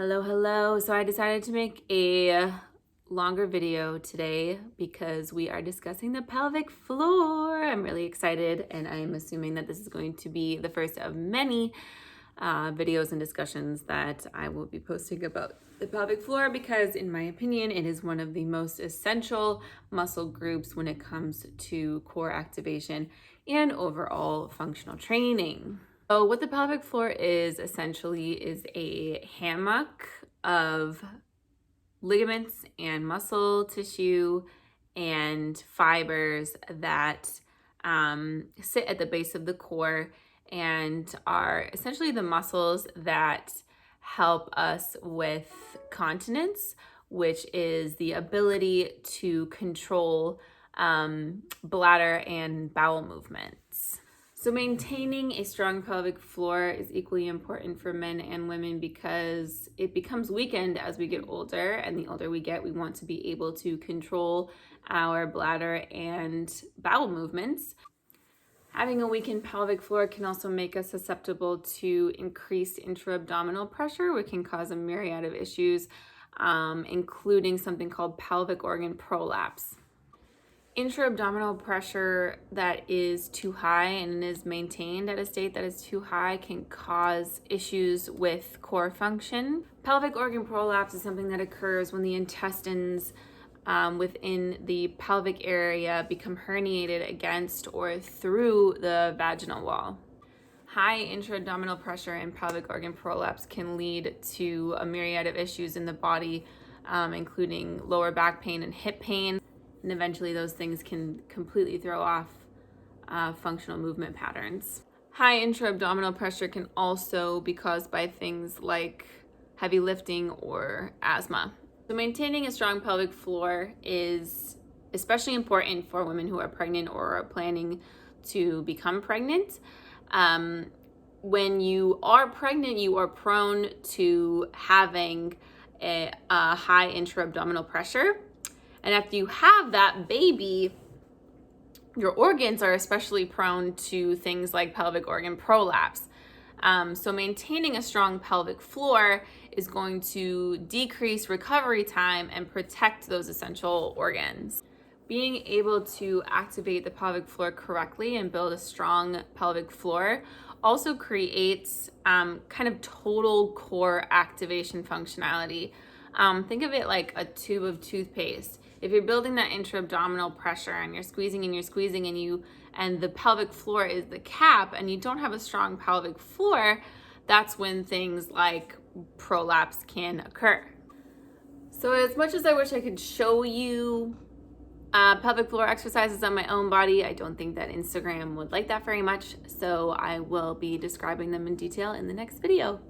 Hello. So I decided to make a longer video today because we are discussing the pelvic floor. I'm really excited, and I'm assuming that this is going to be the first of many videos and discussions that I will be posting about the pelvic floor because, in my opinion, it is one of the most essential muscle groups when it comes to core activation and overall functional training. So what the pelvic floor is essentially is a hammock of ligaments and muscle tissue and fibers that sit at the base of the core and are essentially the muscles that help us with continence, which is the ability to control bladder and bowel movements. So maintaining a strong pelvic floor is equally important for men and women because it becomes weakened as we get older, and the older we get, we want to be able to control our bladder and bowel movements. Having a weakened pelvic floor can also make us susceptible to increased intra-abdominal pressure, which can cause a myriad of issues, including something called pelvic organ prolapse. Intra-abdominal pressure that is too high and is maintained at a state that is too high can cause issues with core function. Pelvic organ prolapse is something that occurs when the intestines within the pelvic area become herniated against or through the vaginal wall. High intra-abdominal pressure and pelvic organ prolapse can lead to a myriad of issues in the body, including lower back pain and hip pain. And eventually those things can completely throw off functional movement patterns. High intra-abdominal pressure can also be caused by things like heavy lifting or asthma. So maintaining a strong pelvic floor is especially important for women who are pregnant or are planning to become pregnant. When you are pregnant, you are prone to having a high intra-abdominal pressure. And after you have that baby, your organs are especially prone to things like pelvic organ prolapse. So maintaining a strong pelvic floor is going to decrease recovery time and protect those essential organs. Being able to activate the pelvic floor correctly and build a strong pelvic floor also creates kind of total core activation functionality. Think of it like a tube of toothpaste. If you're building that intra-abdominal pressure and you're squeezing and the pelvic floor is the cap and you don't have a strong pelvic floor, that's when things like prolapse can occur. So as much as I wish I could show you pelvic floor exercises on my own body, I don't think that Instagram would like that very much. So I will be describing them in detail in the next video.